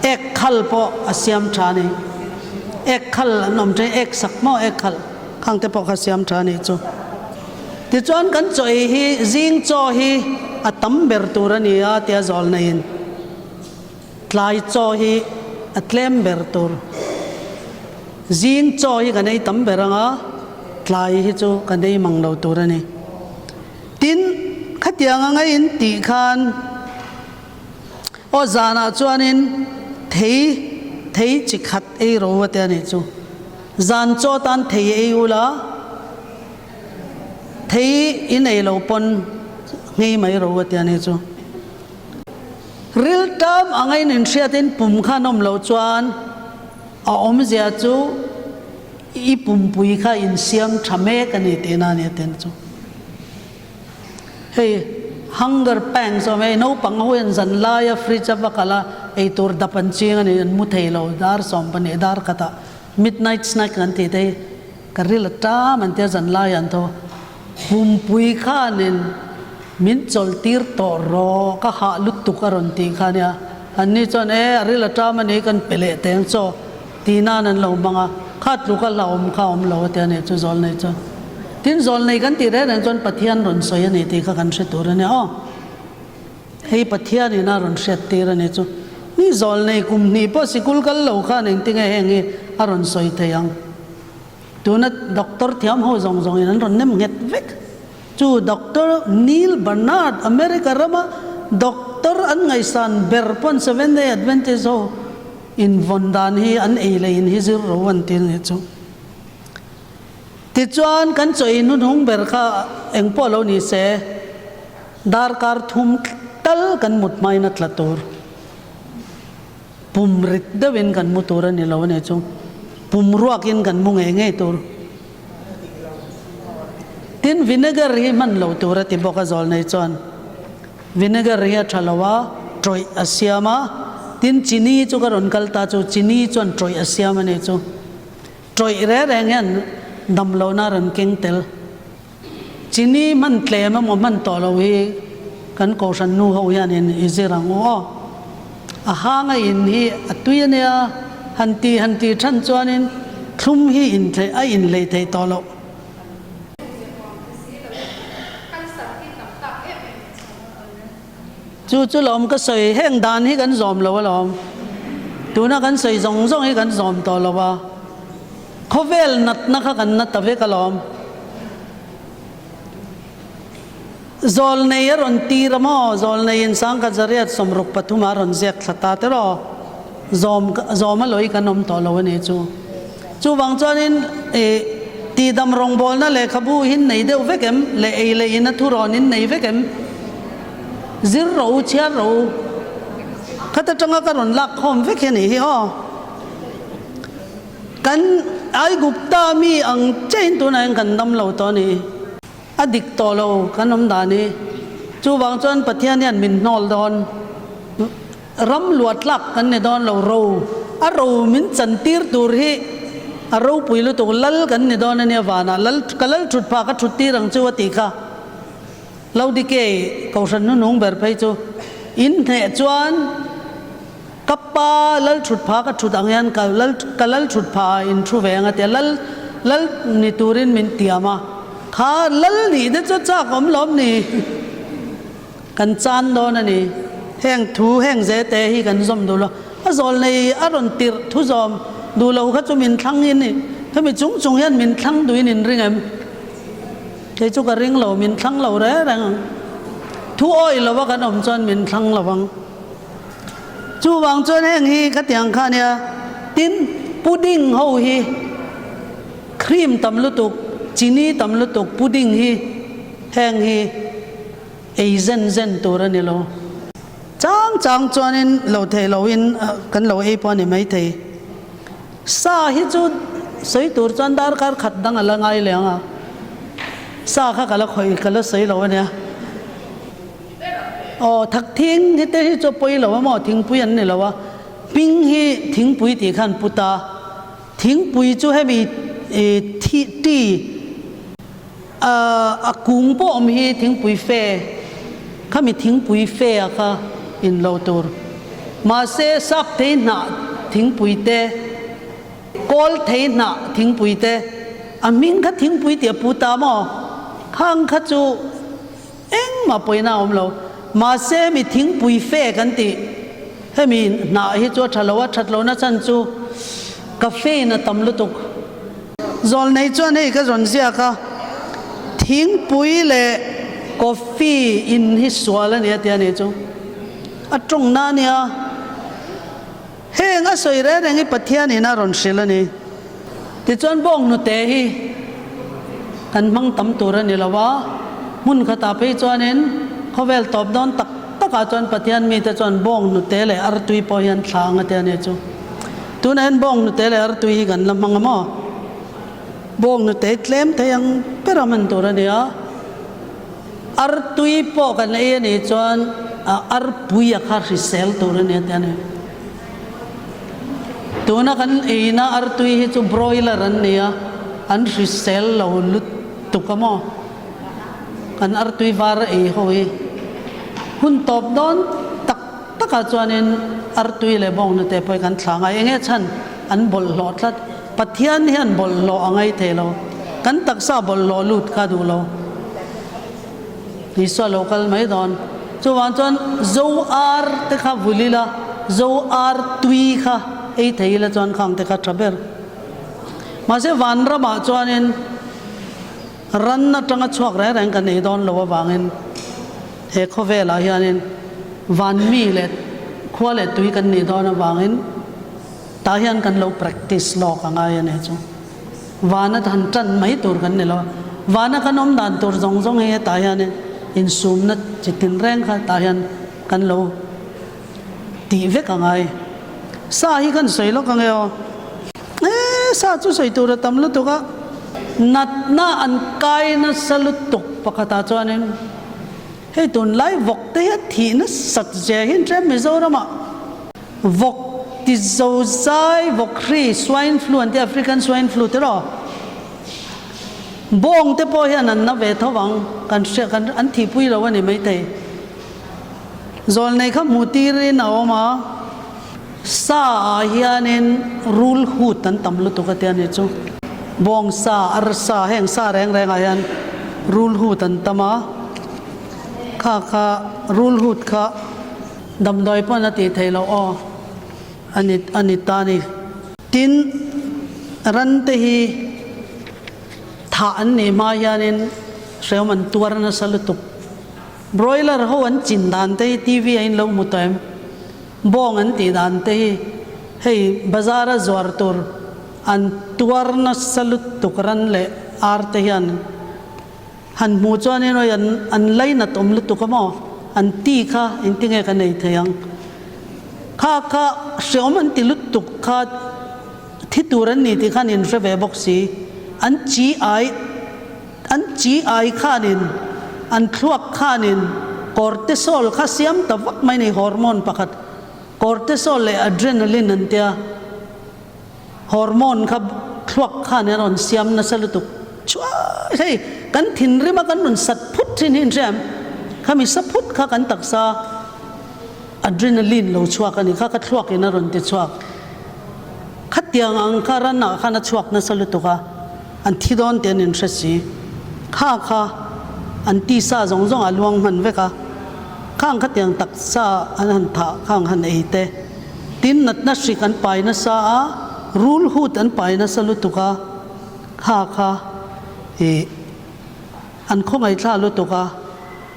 A: ek khal po asiam thani ek khal nom tre ek sak mo ek khal khang te po khasiam thani chu ti chuan kan choi hi jing cho hi atam ber turani a tia zol na in tlai cho hi atlem bertur jing cho hi kanei tam beranga tlai hi chu kanei manglo turani tin khatianga ngai in ti khan o zana chuanin thei chi khat ei ro wate ani chu zan cho tan thei ei ula thei in ei lo pon ngei mai ro wate ani chu real time angai nin hriatin pum khanom lo chuan a om zia chu i pum pui kha in siam thame kani te na ne ten chu hey hunger pangs so me no pang hoen zan la ya fridge bakala ei tur dapan ching ani an mu thei lo dar som pani dar kata midnight snack kan ti te karil ta man te zan la yan tho pum pui kha nin min chol tir to ro ka ha lut tu karon ti khania anni chon e aril ta mani kan pele teng cho tina nan lo manga khat lu ka laom kha om lo te ne chu zol nei cho tin zol nei kan ti re ran chon pathian ron soi ani ti kha kan se tur ne o hei pathian ina ron set ti ra ne chu ni zol nei kum ni po sikul kal lo kha ning tinga hengi aron soi theyang tuna doctor thiam ho zong zong in ron nem nget vek chu Dr. Neil Bernard America rama doctor an ngai san berpon 7-day Adventist ho in vondan hi an eile in hi zir rowan tin ni chu ti chuan kan choi nu hung ber kha eng polo ni se dar kar thum tal kan mut mai na tlatur pum rit dawin kan mutur ani lo ne chu pum ruakin kan mu nge nge tur tin vinegar hi man lo tur ti boka zol nei chuan vinegar hi thalawa troi asiama tin chini chu karon kalta chu chini chuan troi asiama ne chu troi re reng yan dam lo na ran keng tel chini man tle ma mo man to lo hi kan ko san nu ho yan in izirang o a hanga in hi atuya hanti than chuan in thum hi in the a in le thei to lo chu lom ka soi heng dan hi kan zom lo lom tuna kan soi zong zong hi kan zom to lo wa khovel nat na kha kan nat ave kalom zol nei ron ti ramo zol nei in sang ka zariat somruk pathuma ron zek thata te ro zom loi kanom to lo ne chu wang chuanin e ti dam rong bol na le khabu hin nei deu vekem le ei le in thu ron in nei vekem zir ro chia ro khata tanga ka ron lak khom vek ni hi ho kan ai gupta mi ang chain tu na kan dam lo to ni adik to lo kanom da ni chu wang chon pathian yan min nol don ram luat lak kan ne don lo ro a ro min chan tir tur hi a ro puilu to lal kan ne don ne wana lal kalal thut pha ka thut ti rang chu ti kha lo di ke ko san nu nong ber phai chu in the chuan kappa lal thut pha ka thut ang yan ka lal thut pha in thu ve nga te lal ni turin min tiama kha lal ni de chu cha kom lom ni kan chan don ani heng thu heng ze te hi kan zom do lo a zol nei a ron tir thu zom du lo kha chu min thlang in ni thami chung yan min thlang duin in ring em thế chú cái ring lẩu mình thăng lẩu đấy rằng thu oi là vad cái ông chọn mình thăng lẩu vang chú vang chọn heng hi cái tiếng khan ya tin pudding hậu hi cream tam lu tuk chini tam lu tuk pudding hi heng hi Asian zen tu ra ni lo chang chọn in lẩu thề lẩu in kan lẩu ai pon ni mai thề sa hi chú soi tur chọn dar kar khat dang ala ngai le anga sa kha kala khoi kala sei lo ne o thak thing ni te hi cho poi lo mo thing pui an ne lo wa ping hi thing pui ti khan puta thing pui chu he mi ti a kung po om hi thing pui fe kha mi thing pui fe a kha in lo tur ma se sak te na thing pui te kol the na thing pui te a ming kha thing pui ti puta mo khang kha chu eng ma poina om lo ma se mi thing pui fe kan ti ให้มีหน้าให้จัวชัดแล้วชัดแล้วนะจันจูกาแฟน่ะตำลุตุกจอลในจวนให้ก็จนเสียก็ทิ้งปุ๋ยเลยกาแฟอินฮิสวาแล้วเนี่ยเตียนี่จูตรงนั้นเนี่ยเฮงก็สวยเลยเรื่องปัทยานี่น่ารอนสิลนี่ที่จวนบ้องนุเตฮีกันมั่งตำตัวนี่ละวะมุนขตาไปจวนเห็นเขาเวลตอบดอนตักอาจารย์ปฏิญาณมีแต่จวนบ้องนุเตเลยอาร์ตุยพอยันทางเตียนี่จูตัวนั้นบ้องนุเตเลยอาร์ตุยกันลำมังมั่งบ้องนุเตเคลมแต่ยังเปรามันตัวนี่อ่ะอาร์ตุยพอกันเลยนี่จวนอาร์ปุยขาริเซลตัวนี่เตียนี่ตัวนั้นกันเองนะอาร์ตุยจูบรอยเลอร์นี่อ่ะอันริเซลเราลุดตุกมั่งกันอาร์ตุยฟาร์เอโฮยหุ่นตอบดอนตักอาจารย์อาร์ตุยเลยบ้องนุเตไปกันทางไงเงี้ยฉันอันบอลหลอดลัดปัทยานเห็นบอลหลอไงเทเรากันตักซาบอลหลอลุดกัดูเราที่ส่วนโลกาลไม่ดอนจู่วันจนโจอาร์เตข้าบุลีละโจอาร์ตุยข้าไอ้เทยละจวนข้างเตข้าทรัพย์มาเสวันระบาดจวนรันนัดจังชวกแรงกันไอ้ดอนเราว่าบางเงินเฮข้อเวลาเฮียนินวันมีเล็ดขั้วเล็ดตุยกันนี่ดอนบางเงินตาเฮียนกันเรา practice ลอกง่ายเนี่ยจ้ะวันนั้นทันจันไม่ตัวกันนี่เราวันนั้นขนมด่านตัวจงเฮียตาเฮียนอินซูมนัดจิตตินแรงค่ะตาเฮียนกันเราตีเวกง่ายสาฮีกันสวยลอกง่ายสาจุสวยตัวตั้มลุตุกะนัดน่าอันกายน่าสลุตุกปะกตาจวนนี่ให้ตุนไล่วกเตะทีน่ะสัตย์เจหินเจมิโซรามา vok ti zo zai vok ri swine flu anti african swine flu te ro bong te po hian an na ve thawang kan se kan an thi pui lo ani mai te zol nei kha muti ri na oma sa hianin rule hu tan tamlu to ka te ani chu bong sa ar sa heng sa reng reng ayan rule hu tan tama kha rule hu kha dam doi pa na ti thei lo o ani ta ni tin ran te hi tha an ni ma yanin seuman tuar na salutuk broiler ho an chin dan te tv ain lo mutam bong an ti dan te hei bazara zwar tur an tuar na salutuk ran le ar te hian han mu chuan no yan an laina tom lu tukamo an ti kha in tinge ka nei theyang kha seuman ti lut tuk kha thi turan ni ti khan in reve boxi an chi ai khanin an thuak khanin cortisol kha siam tawak mai nei hormone pakhat cortisol le adrenaline an tia hormone kha thuak khan ron siam na salutuk chua hei kan thin rima kan nun sat phut thin hin jam khami saput kha kan taksa adrenaline lo chuak ani kha ka thuak ina ron ti chuak khatiang ang karana khana chuak na salutuka an thidon ten in thasi kha an ti sa zong alwang man veka khang khatiang taksa an han tha khang han eite tin nat na sri kan pai na sa rule hut an pai na salutuka kha e an khongai thla lutuka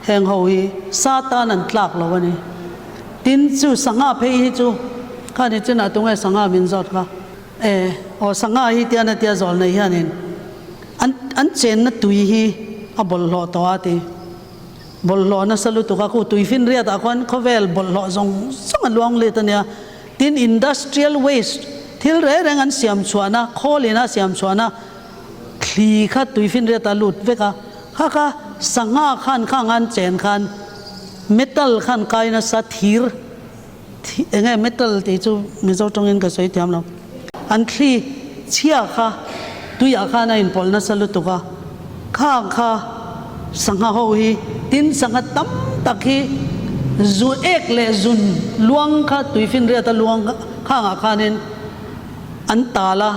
A: heng hoi satan an tlak lo ani tin chu sanga phei hi chu khani chuna tungai sanga min zot kha o sanga hi tiana tia zol nei hianin an chen na tui hi a bol lo to ati bol lo na salu to ka ku tui fin ria ta kon khovel bol lo zong luang le ta nia tin industrial waste thil re reng an siam chuana kholina siam chuana thli kha tui fin ria ta lut veka kha sanga khan an chen khan metal khan kaina sa thir enge metal te chu mizo tongin ka soi tiam lo an thli chia kha tuya kha na in polna salu to kha sanga ho hi tin sanga tam takhi zu ek le zun luang kha tuifin ria ta luang kha nga khanin an tala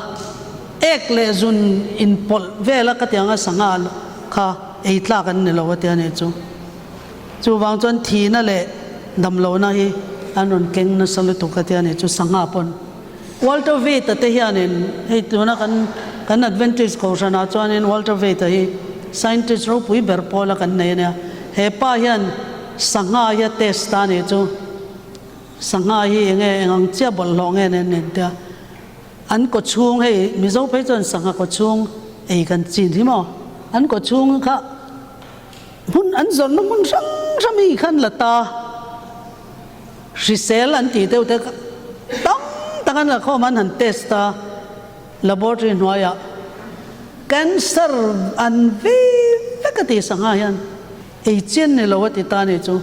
A: ek le zun in pol vela ka tianga sanga kha eitla kan ne lo wa tiane chu wang chon thi na le dam lo na hi อันนั้นเก่งนะสลุตุกเตียนี่จุสังหาปนวอลเตอร์เวตเตียนินให้ตัวนักกัน advantage เขาชนะจวนนินวอลเตอร์เวตให้ scientist รู้ปุ๋ยเบอร์พอละกันเนี่ยเฮป้ายันสังหาเฮเทสตานี่จุสังหาเฮยังไงงังเจ้าบอลลองเนี่ยเดียอันก็ช่วงให้มิโซไปจนสังหาก็ช่วงไอ้กันจีนที่มั้งอันก็ช่วงค่ะหุ่นอันสนน้ำมันช่างมีขันละตาสิเซลอันตีเดียวแต่ตั้งกันละข้อมันหันเทสตา laboratory หน่วยอะcancer อันวิปกติสังหายันไอ้เจนเนี่ยเราว่าติดตาเนี่ยจู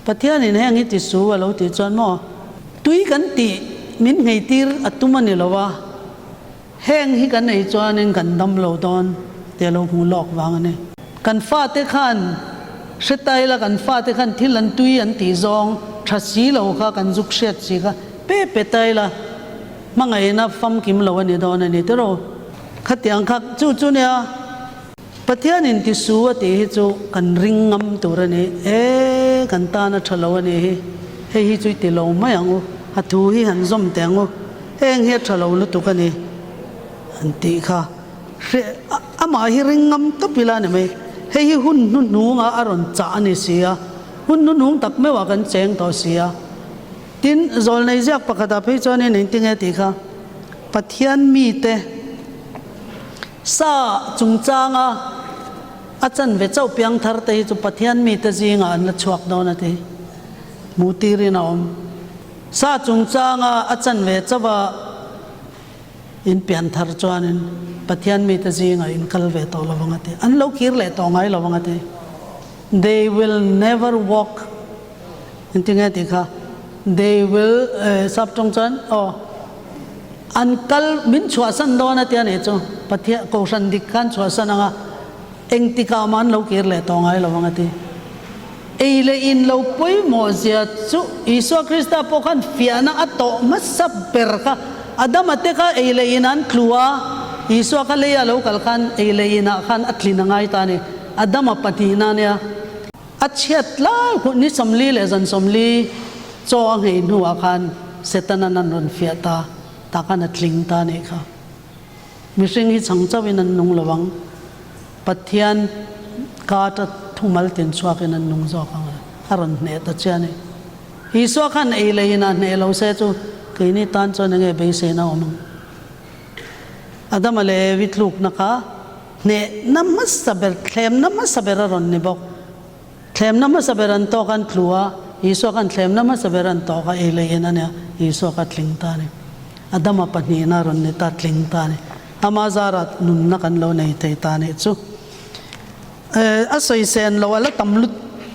A: ปัจจัยนี่แห้งที่ติดสูว่าเราติดจวนมั้งตุยกันตีมินไงตีอัตุมันเนี่ยเราว่าแห้งที่กันไอ้จวนนึงกันดำเราตอนเดี๋ยวเราหูหลอกวางเนี่ยกันฟาดเตะขันเสตายละกันฟาดเตะขันที่ลันตุยอันตีซองทัศสีเราค่ะกันจุกเสียดสิค่ะเป๊ะตายละมังไงนะฟัมกิมเราวันนี้ตอนนี้ตัวเราขัดยังขัดจู่เนี่ยปัจจัยนี่ที่สู้ว่าที่จู่กันริงงำตัวนี้กันตานะทะเลวันนี้เฮ้ยจู่ที่เราไม่ยังฮัทูฮีหันซอมแตงเฮ้ยเฮ็ดทะเลลุตุกันนี่อันที่ค่ะอามาฮิริงงำตับเวลาเนี่ยไหมเฮ้ยหุ่นนุ่งอารมณ์จ้านี่เสียหุ่นนุ่งตักไม่ว่ากันเจงต่อเสียทินโจลในจากปกติพี่จอนี่หนึ่งติงเอติค่ะปัทยันมีเตซาจุงจางอาจารย์เวเจ้าเปียงทาร์เตยจุปัทยันมีเตจิงอันละชวกโดนนะทีมูตีรินอมซาจุงจางอาจารย์เวเจ้าว่าอินเปียนทาร์จวนินปัทยันมีเตจิงอินคัลเวตอลวังเตอันเราคิดเลยตองไงลวังเต they will never walk อินติงเอติค่ะthey will สับตรงจันอันคัลมินชัวสันโดนเตียนี่จูปัทยาโกชันดิกันชัวสันnga เองติกามันเราเกิดเลยตองไงเราว่าไงทีเอเลอินเราป่วยโมเสียจูอิสุคริสต์พวกขันฟิอานะอัตโตมัสซับเปรค่ะอดัมอัตเตค่ะเอเลอินันคลัวอิสุขันเลยเราคัลขันเอเลอินัขันอัตลินังไงตานี่อดัมปฏินาเนี่ยอัจฉริยะล้คนนี้สมลีเลยจันสมลีจองให้หนูอาคันเสตนันนันรอนฟิอาตาตากันอัตลิงตานี่ค่ะมิสิ่งที่สังเจ้าวินันนุงระวังปัทยันกาตทุ่มลตินสวากินันนุงจอกางอารมณ์เนตเจนี่ฮิสวากันเอเลยนะเนเราเสจูกินี่ตันจนเงยเบสเนาอมังอาดัมเลวิทลูกนะคะเนน้ำมัสเบรเคลมน้ำมัสเบรรอนนี่บอกเคลมน้ำมัสเบรันโตกันคลัวฮิสวากันเคลมน้ำมัสเบรันโตกันเอเลยนะเนี่ยฮิสวากันลิงตานี่อาดัมปนีนารอนนี่ตัดลิงตานี่อามาซารัตนุนนักันเราในไทยตานี่จูอาศัยเซนเราว่าตำลุ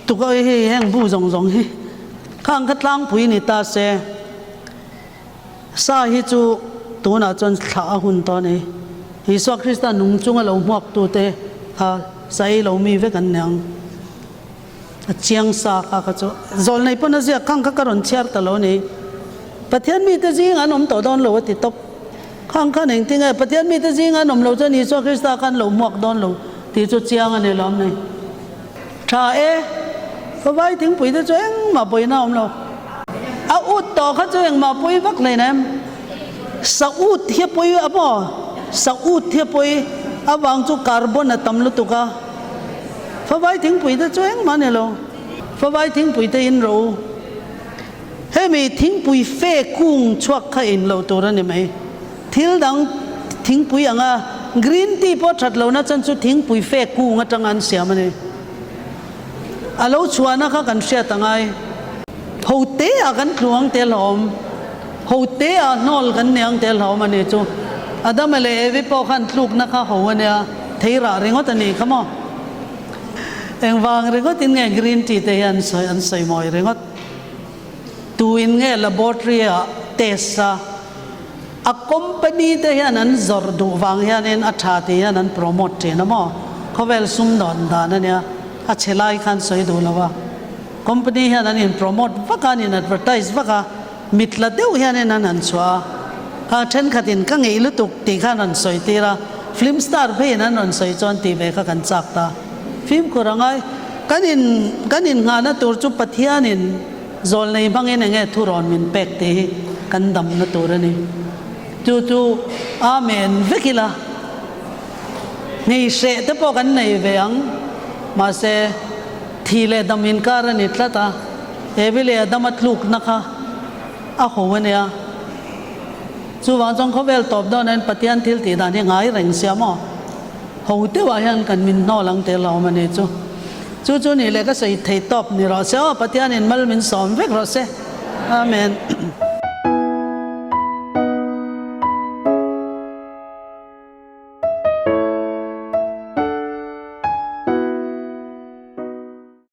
A: ตุกเฮแห้งผู้จงเฮข้างคัดล้างผู้นิตาเสซาฮิจูตัวน่าจนขาหุ่นตอนนี้ฮิสวาคริสต์นุ่งจุงเราหมวกตัวเตะใส่เรามีเวกันยังเชียงซาข้าก็จูจอลในปนเสียข้างกระรอนเชียร์ตลอดนี้ประเทศมีแต่จริงอันนมต่อดอนเราติดตบข้างหนึ่งที่ไงประเทศมีแต่จริงอันนมเราจะนิสวาคริสต์กันเราหมวกดอนเราที่จุดเชียงอันนี้ล้อมนี่ถ้าก็ไว้ถึงปุ๋ยจะเองมาปุ๋ยน้ำเราเอาอุดต่อเขาจะเองมาปุ๋ยวักเลยนะสักอุดเทียบปุ๋ยอ่ะพ่อสักอุดเทียบปุ๋ยอ่ะวางจุคาร์บอนอ่ะตำลุตุกะฟ้าไว้ถึงปุ๋ยจะเองมาเนี่ยเราฟ้าไว้ถึงปุ๋ยจะอินเราเฮ้ยมีถึงปุ๋ยเฟกุ้งชวกข้าอินเราตัวนั้นไหมทิลดังถึงปุ๋ยอ่ะกรีนทีพอชัดเรานะจันสุดทิ้งปุ๋ยเฟกูงจังอันเสียมันเลยเราชวนนะเขากันเสียตั้งไงหูเตะกันคลวงเตลหอมหูเตะนอลกันเนียงเตลหอมมันเนี่ยจูอาดัมเลยวิปขันลูกนะคะหัวเนี่ยเทระเรื่องตันนี้ขโมยเอ็งวางเรื่องตินไงกรีนทีเตยันใส่หมอยเรื่องตัวอินไง laboratory เทสa company เทียนั้นจอร์ดูวางเฮียนอัฐาเทียนั้นโปรโมทเจนะมั้งเขาเวลซุ่มดอนดานเนี่ยอัจฉริยะขันสวยดูแล้วว่า company เฮียนั้นอินโปรโมทว่าการอิน advertise ว่าการมิตรละเดียวเฮียนั้นนั่นชัวข้าเช่นขัดินข้างอีลุตุกตีข้านั้นสวยตีละฟิล์มสตาร์เพื่อนนั้นสวยจนตีเวข้ากันจักตาฟิล์มกุรังไงกันอินงานนั้นตัวจุปัทยานิน zol nei bangin enge thuron min pek te kan dam na turani chu amen vekila nei se te po kan nei veang ma se thile damin karani tlata evile adamat luk nakha a howania chu wang jong khovel top don en patian thil ti dan hi ngai reng siamo hote wa hian kan min no lang te lo mani chu ni le ka sei thei top ni ro se patian in mal min som vek ro se amen